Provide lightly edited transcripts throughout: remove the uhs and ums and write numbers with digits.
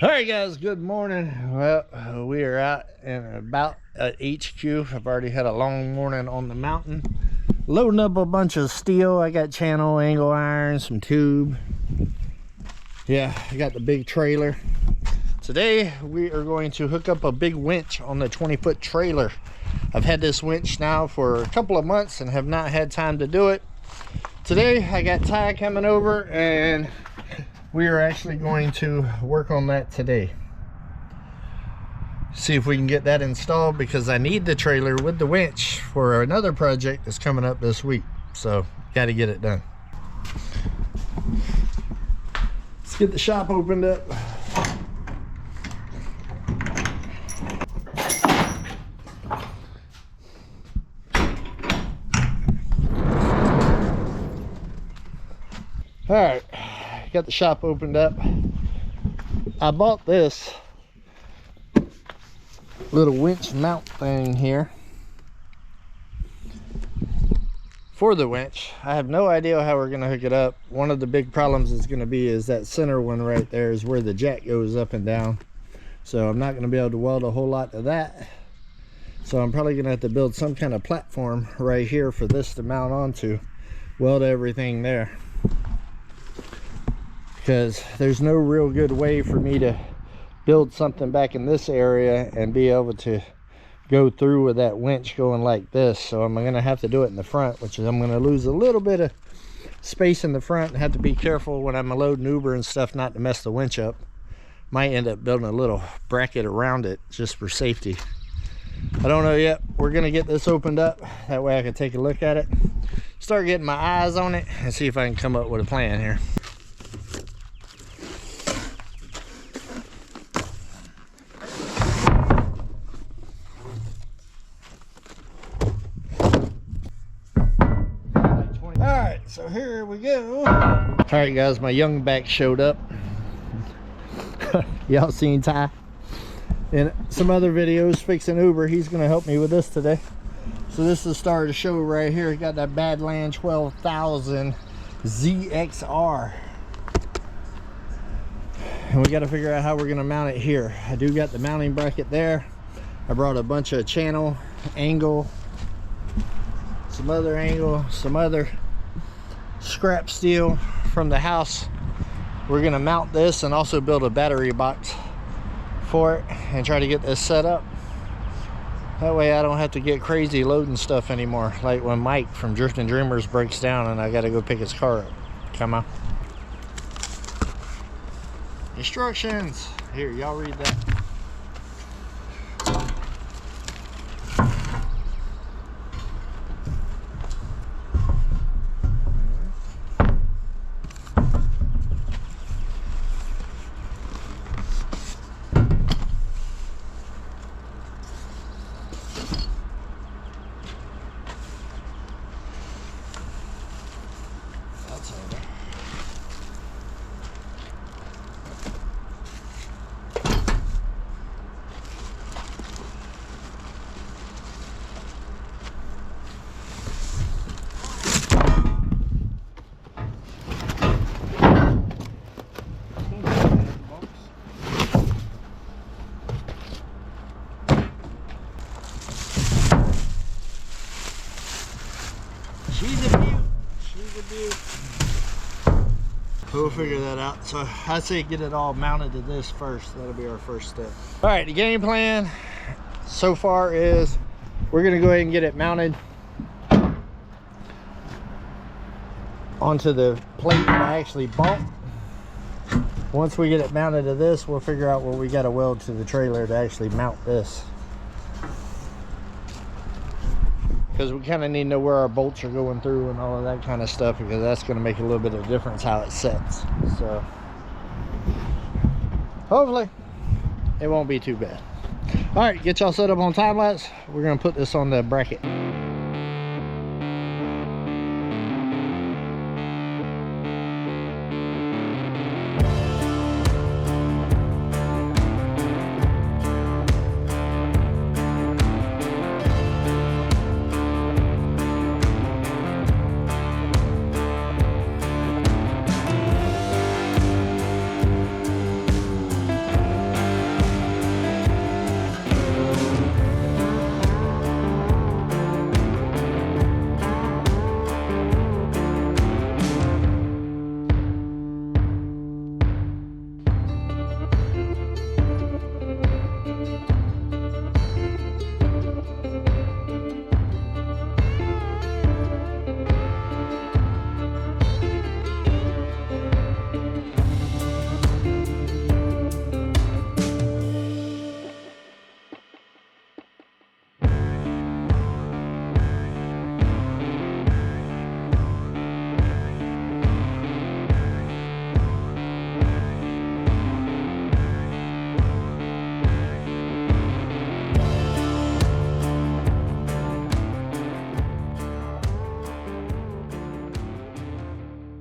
All right, guys, good morning. Well, we are out and about at HQ. I've already had a long morning on the mountain, loading up a bunch of steel. I got channel, angle iron, some tube. Yeah, I got the big trailer. Today we are going to hook up a big winch on the 20-foot trailer. I've had this winch now for a couple of months and have not had time to do it. Today I got Ty coming over and we are actually going to work on that today. See if we can get that installed, because I need the trailer with the winch for another project that's coming up this week. So got to get it done. Let's get the shop opened up. All right, got the shop opened up. I bought this little winch mount thing here for the winch. I have no idea how we're going to hook it up. One of the big problems is going to be is that center one right there is where the jack goes up and down. So I'm not going to be able to weld a whole lot of that. So I'm probably going to have to build some kind of platform right here for this to mount onto. Weld everything there, because there's no real good way for me to build something back in this area and be able to go through with that winch going like this. So I'm going to have to do it in the front, which is I'm going to lose a little bit of space in the front and have to be careful when I'm loading Uber and stuff not to mess the winch up. Might end up building a little bracket around it just for safety. I don't know yet. We're going to get this opened up. That way I can take a look at it, start getting my eyes on it, and see if I can come up with a plan here. So here we go. All right, guys, my young back showed up. Y'all seen Ty in some other videos fixing Uber. He's gonna help me with this today. So this is the start of the show right here. Got that Badland 12,000 ZXR, and we got to figure out how we're gonna mount it here. I do got the mounting bracket there. I brought a bunch of channel, angle, some other scrap steel from the house. We're gonna mount this and also build a battery box for it and try to get this set up. That way I don't have to get crazy loading stuff anymore, like when Mike from Drifting Dreamers breaks down and I gotta go pick his car up. Come on. Instructions. Here, y'all read that. We'll figure that out. So I say get it all mounted to this first. That'll be our first step. All right, the game plan so far is we're gonna go ahead and get it mounted onto the plate that I actually bought. Once we get it mounted to this, we'll figure out what we got to weld to the trailer to actually mount this, because we kind of need to know where our bolts are going through and all of that kind of stuff, because that's going to make a little bit of difference how it sets. So hopefully it won't be too bad. All right, get y'all set up on time lapse. We're going to put this on the bracket.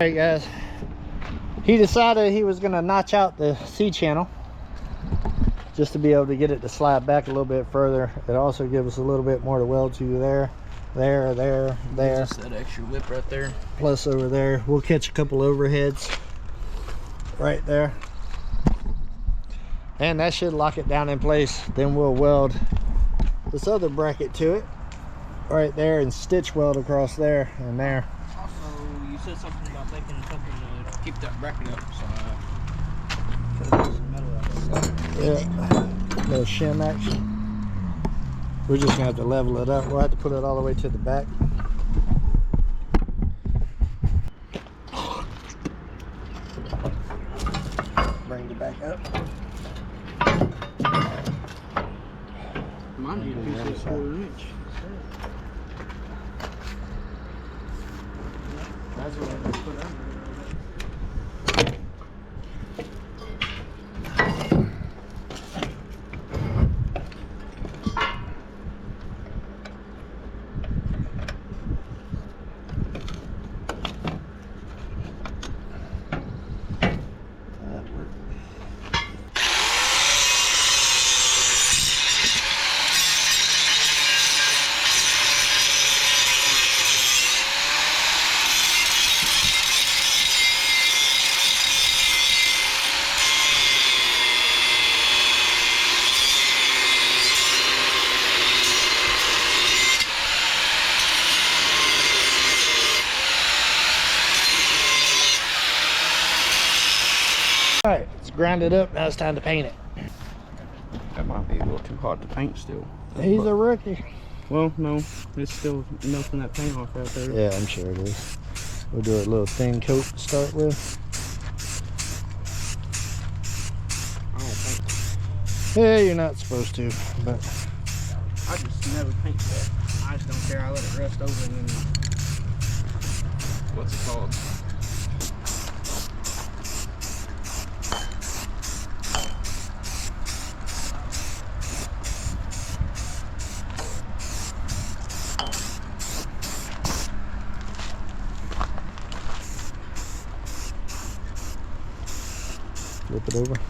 Alright guys, he decided he was going to notch out the C-channel just to be able to get it to slide back a little bit further. It also gives us a little bit more to weld to there. Just that extra whip right there. Plus over there. We'll catch a couple overheads right there. And that should lock it down in place. Then we'll weld this other bracket to it right there and stitch weld across there and there. Also, you said something about making something to keep that bracket up, so put some metal out there. Yeah, little shim action. We're just gonna have to level it up. We'll have to put it all the way to the back. Bring it back up. Mine need a piece of 1/4 inch. That's what I just put under it. Alright, it's grounded up. Now it's time to paint it. That might be a little too hot to paint still. He's a rookie. Well, no, it's still melting that paint off right there. Yeah, I'm sure it is. We'll do a little thin coat to start with. I don't paint. Yeah, you're not supposed to, but I just never paint that. I just don't care. I let it rest over and then what's it called? flip it over.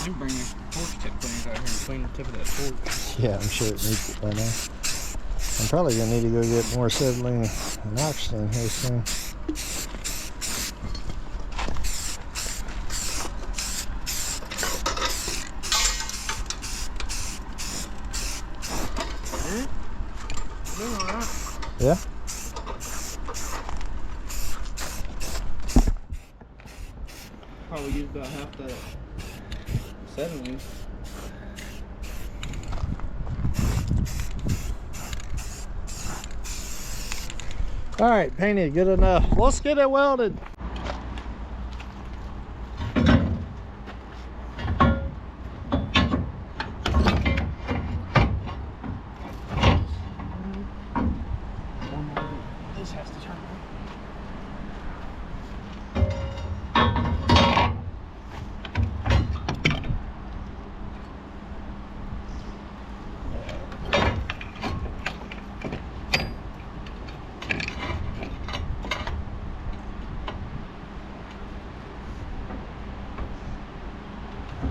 You can bring your torch tip cleaners out here and clean the tip of that torch. Yeah, I'm sure it needs it by now. I'm probably gonna need to go get more acetylene and oxygen here soon. Yeah. Probably used about half that acetylene. All right, painted, good enough. Let's get it welded. This has to turn.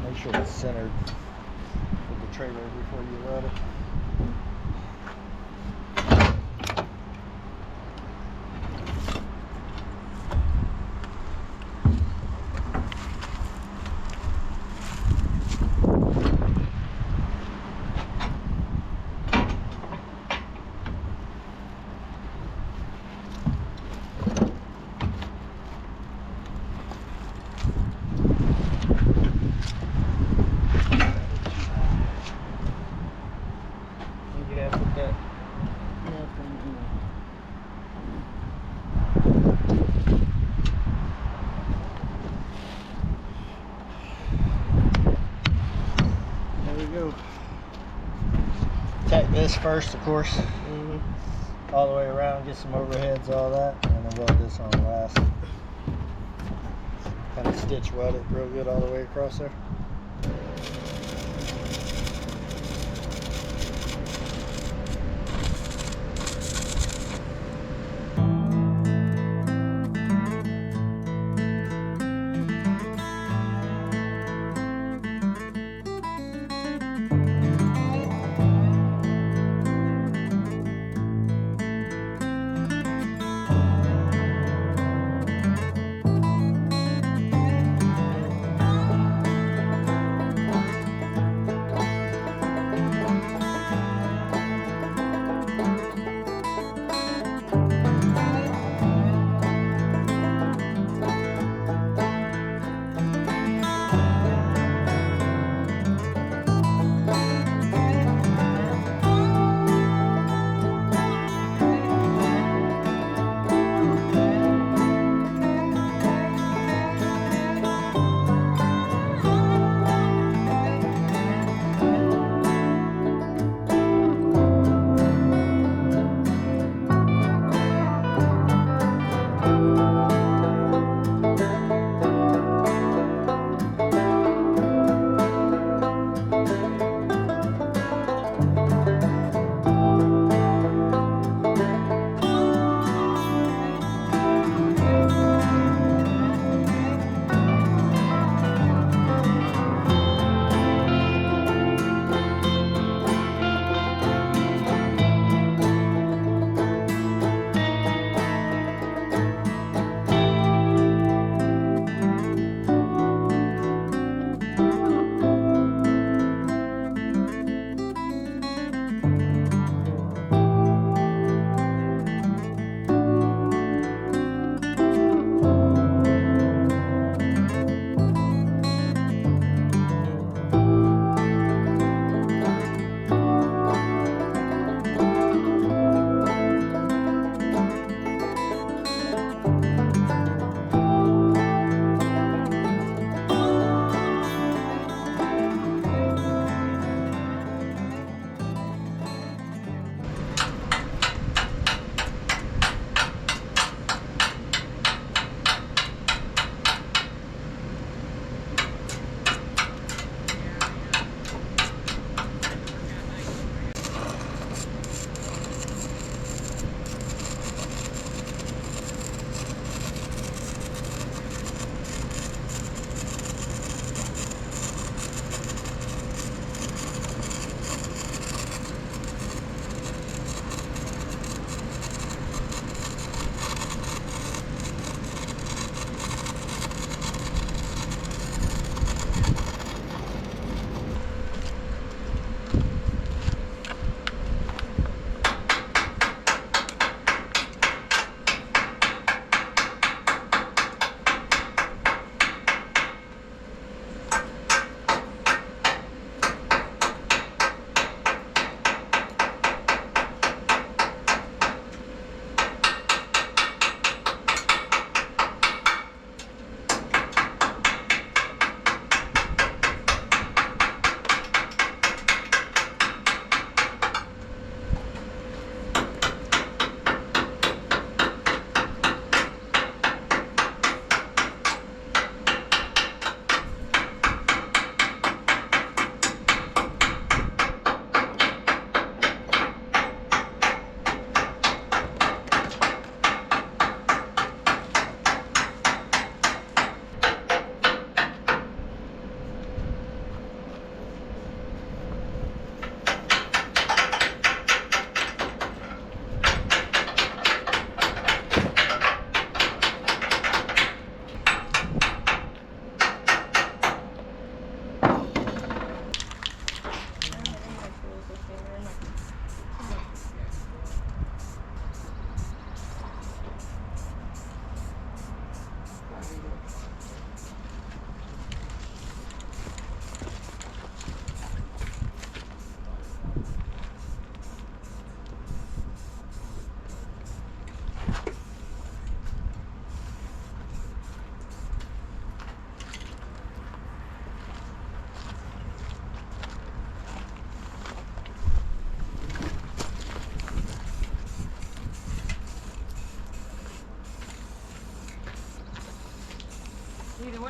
Make sure it's centered with the trailer before you weld it. this first, of course. All the way around, get some overheads, all that, and then weld this on last. Kind of stitch weld it real good all the way across there.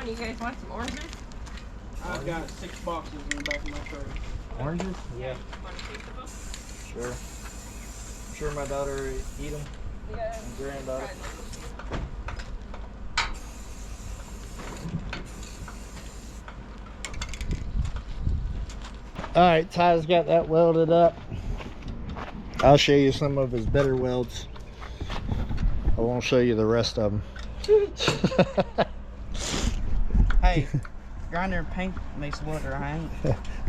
on. You guys want some oranges? I've got 6 boxes in the back of my truck. Oranges? Yeah. Want a piece of them? Sure. I'm sure my daughter eat them. Yeah. And granddaughter. Alright, Ty's got that welded up. I'll show you some of his better welds. I won't show you the rest of them. Hey, grinder and paint makes wood, right?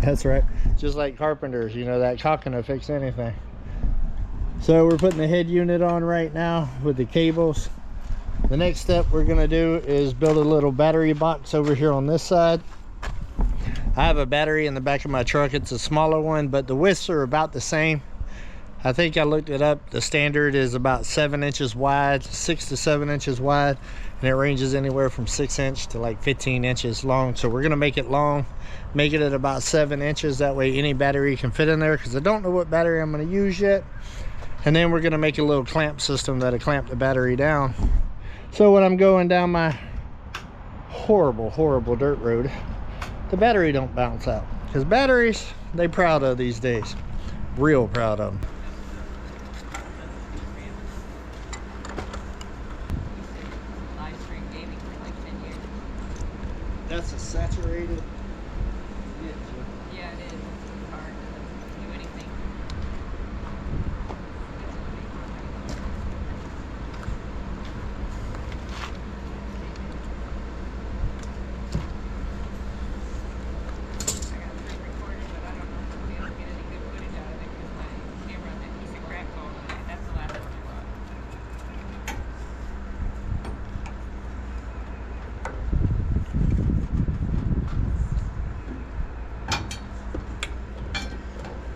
That's right. Just like carpenters, you know, that caulking will fix anything. So we're putting the head unit on right now with the cables. The next step we're going to do is build a little battery box over here on this side. I have a battery in the back of my truck. It's a smaller one, but the widths are about the same. I think I looked it up. The standard is about 7 inches wide, 6 to 7 inches wide, and it ranges anywhere from 6 inch to like 15 inches long. So we're gonna make it long, make it at about 7 inches. That way any battery can fit in there, because I don't know what battery I'm gonna use yet. And then we're gonna make a little clamp system that'll clamp the battery down. So when I'm going down my horrible dirt road, the battery don't bounce out, because batteries, they proud of these days, real proud of them. Live stream gaming for like 10 years. That's a saturated. Yeah, it is. It's hard to do anything. I got it pre-recorded, but I don't know if we'll get any good footage out of it because my camera had a piece of crap on it. That's the last one I bought.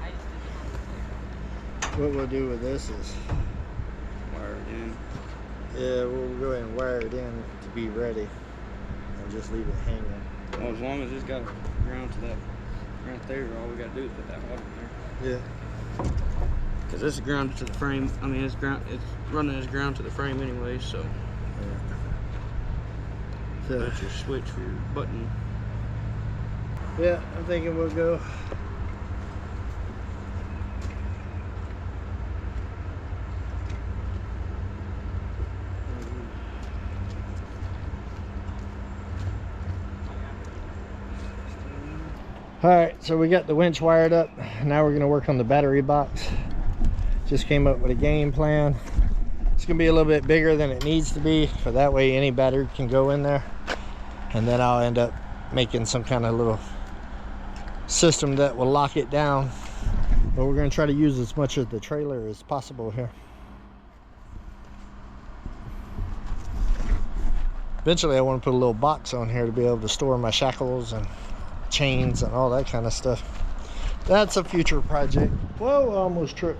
I just did the whole What we'll do with this is, Wire it in. yeah, we'll go ahead and wire it in to be ready, and just leave it hanging. Well, as long as it's got ground to that right there, all we gotta do is put that water in there. Yeah. Because this is grounded to the frame. I mean, it's running as ground to the frame anyway, so So, that's your switch for your button. yeah, I'm thinking we'll go. Alright, so we got the winch wired up. Now we're going to work on the battery box. Just came up with a game plan. It's going to be a little bit bigger than it needs to be, for that way any battery can go in there. And then I'll end up making some kind of little system that will lock it down. But we're going to try to use as much of the trailer as possible here. Eventually I want to put a little box on here to be able to store my shackles and chains and all that kind of stuff. That's a future project. Whoa, I almost tripped.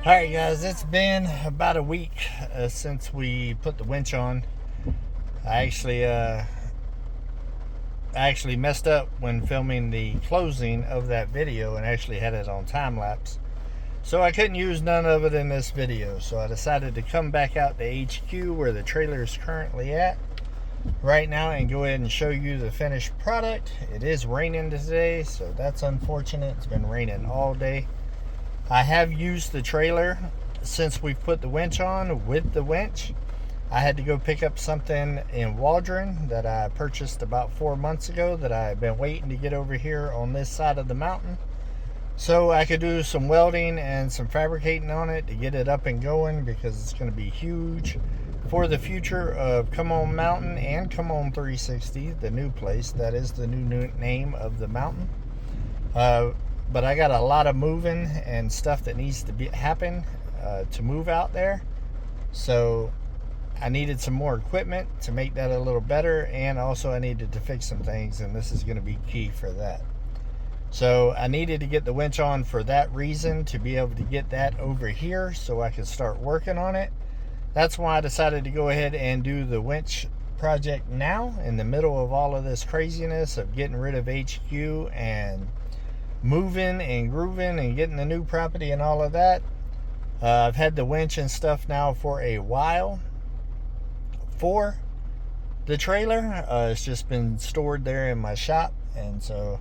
Alright guys, it's been about a week since we put the winch on. I actually messed up when filming the closing of that video and actually had it on time lapse. So I couldn't use none of it in this video. So I decided to come back out to HQ where the trailer is currently at right now and go ahead and show you the finished product. It is raining today, so that's unfortunate. It's been raining all day. I have used the trailer since we've put the winch on with the winch. I had to go pick up something in Waldron that I purchased about 4 months ago that I've been waiting to get over here on this side of the mountain, so I could do some welding and some fabricating on it to get it up and going, because it's going to be huge for the future of Come On Mountain and Come On 360, the new place. That is the new name of the mountain. But I got a lot of moving and stuff that needs to happen to move out there. So I needed some more equipment to make that a little better, and also I needed to fix some things, and this is going to be key for that. So I needed to get the winch on for that reason, to be able to get that over here so I could start working on it. That's why I decided to go ahead and do the winch project now, in the middle of all of this craziness of getting rid of HQ and moving and grooving and getting the new property and all of that. I've had the winch and stuff now for a while for the trailer. It's just been stored there in my shop, and so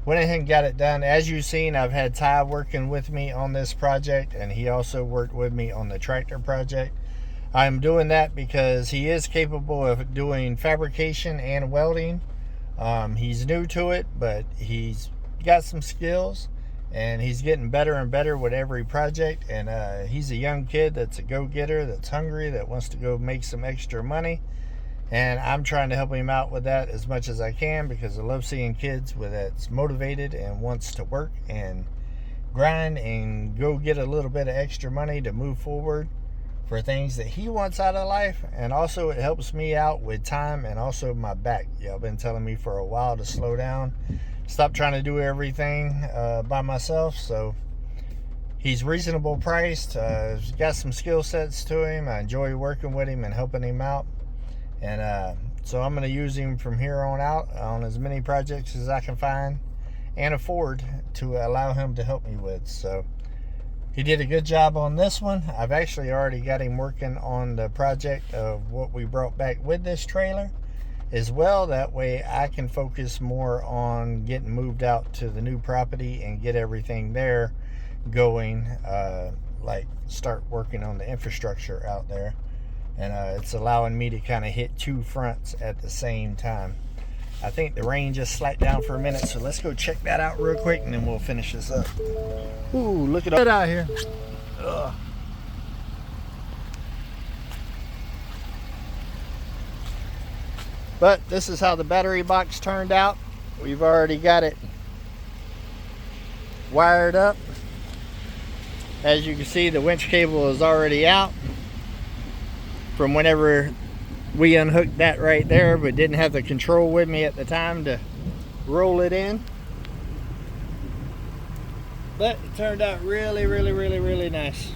went ahead and got it done. As you've seen, I've had Ty working with me on this project, and he also worked with me on the tractor project. I'm doing that because he is capable of doing fabrication and welding. He's new to it, but he's got some skills, and he's getting better and better with every project. And he's a young kid that's a go-getter, that's hungry, that wants to go make some extra money, and I'm trying to help him out with that as much as I can, because I love seeing kids that's motivated and wants to work and grind and go get a little bit of extra money to move forward for things that he wants out of life. And also it helps me out with time and also my back. Y'all been telling me for a while to slow down, stop trying to do everything by myself. So he's reasonable priced, got some skill sets to him. I enjoy working with him and helping him out, and so I'm going to use him from here on out on as many projects as I can find and afford to allow him to help me with. So he did a good job on this one. I've actually already got him working on the project of what we brought back with this trailer as well. That way I can focus more on getting moved out to the new property and get everything there going, like start working on the infrastructure out there. And it's allowing me to kind of hit two fronts at the same time. I think the rain just slacked down for a minute, so let's go check that out real quick and then we'll finish this up. Ooh, look at all that out here. Ugh. But this is how the battery box turned out. We've already got it wired up. As you can see, the winch cable is already out from whenever we unhooked that right there, but didn't have the control with me at the time to roll it in. But it turned out really, really, really, really nice.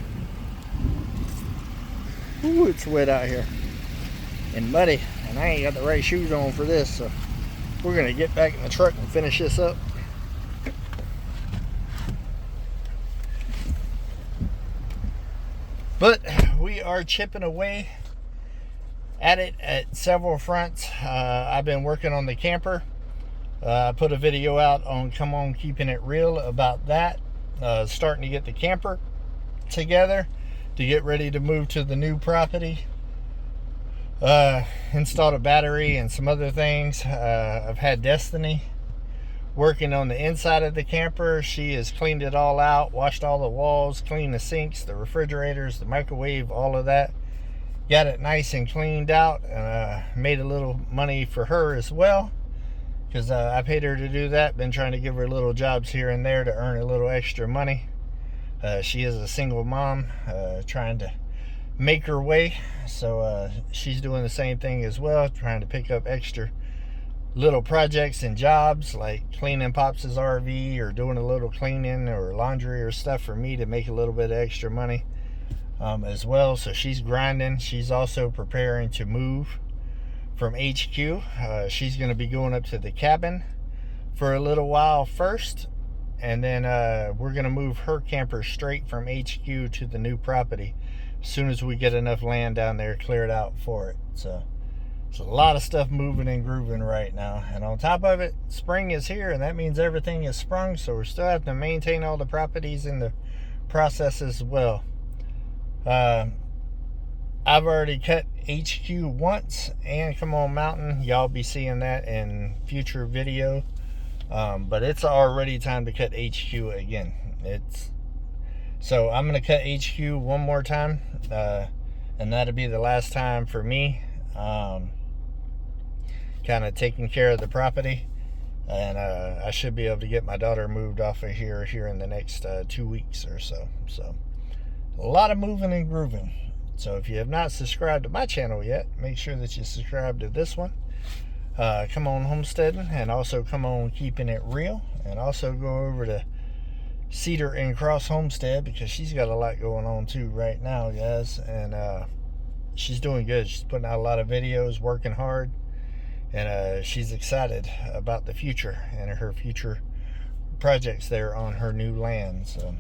Ooh, it's wet out here and muddy, and I ain't got the right shoes on for this, so we're gonna get back in the truck and finish this up. But we are chipping away at it at several fronts. I've been working on the camper. I put a video out on Come On Keeping It Real about that, starting to get the camper together to get ready to move to the new property. Installed a battery and some other things. I've had Destiny working on the inside of the camper. She has cleaned it all out, washed all the walls, cleaned the sinks, the refrigerators, the microwave, all of that. Got it nice and cleaned out, and made a little money for her as well, because I paid her to do that. Been trying to give her little jobs here and there to earn a little extra money. She is a single mom trying to make her way, so she's doing the same thing as well, trying to pick up extra little projects and jobs like cleaning Pops' RV or doing a little cleaning or laundry or stuff for me to make a little bit of extra money as well. So she's grinding. She's also preparing to move from HQ. She's going to be going up to the cabin for a little while first, and then we're going to move her camper straight from HQ to the new property as soon as we get enough land down there cleared out for it. So there's a lot of stuff moving and grooving right now, and on top of it, spring is here, and that means everything is sprung, so we still have to maintain all the properties in the process as well. I've already cut HQ once, and Come On Mountain, y'all be seeing that in future video, but it's already time to cut HQ again. So I'm going to cut HQ one more time, and that'll be the last time for me, kind of taking care of the property, and I should be able to get my daughter moved off of here in the next 2 weeks or so. So a lot of moving and grooving. So if you have not subscribed to my channel yet, make sure that you subscribe to this one, Come On Homesteading, and also Come On Keeping It Real, and also go over to Cedar and Cross Homestead, because she's got a lot going on too right now, guys, and she's doing good. She's putting out a lot of videos, working hard, and she's excited about the future and her future projects there on her new land. So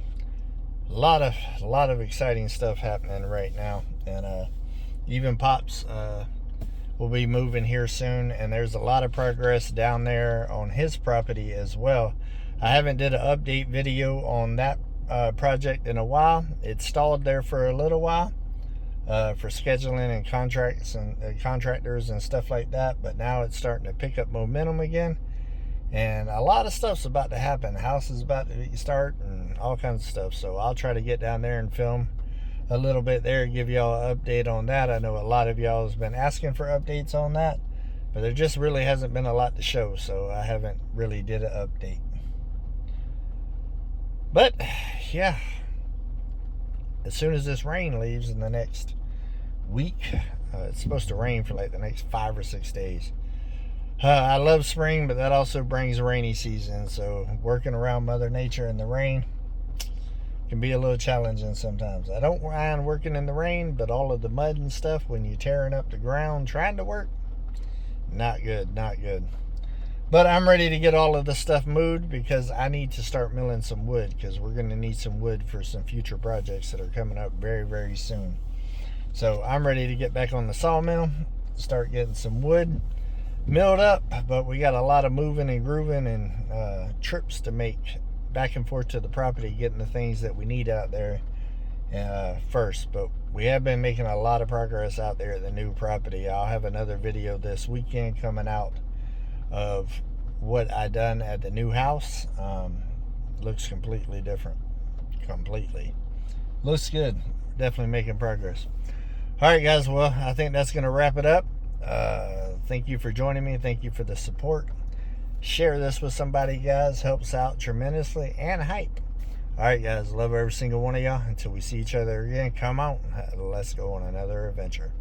a lot of exciting stuff happening right now, and even Pops will be moving here soon, and there's a lot of progress down there on his property as well. I haven't did an update video on that project in a while. It stalled there for a little while for scheduling and contracts and contractors and stuff like that, but now it's starting to pick up momentum again, and a lot of stuff's about to happen. The house is about to start and all kinds of stuff, so I'll try to get down there and film a little bit there, give y'all an update on that. I know a lot of y'all has been asking for updates on that, but there just really hasn't been a lot to show, so I haven't really did an update. But yeah, as soon as this rain leaves in the next week, it's supposed to rain for like the next 5 or 6 days. I love spring, but that also brings rainy season, so working around Mother Nature in the rain can be a little challenging sometimes. I don't mind working in the rain, but all of the mud and stuff when you're tearing up the ground trying to work, not good, not good. But I'm ready to get all of this stuff moved, because I need to start milling some wood, because we're going to need some wood for some future projects that are coming up very, very soon. So I'm ready to get back on the sawmill, start getting some wood milled up, but we got a lot of moving and grooving and trips to make back and forth to the property, getting the things that we need out there first. But we have been making a lot of progress out there at the new property. I'll have another video this weekend coming out of what I done at the new house. Looks completely different. Completely looks good. Definitely making progress. All right, guys, well, I think that's gonna wrap it up. Thank you for joining me. Thank you for the support. Share this with somebody, guys. Helps out tremendously, and hype. All right, guys, love every single one of y'all. Until we see each other again, come on, let's go on another adventure.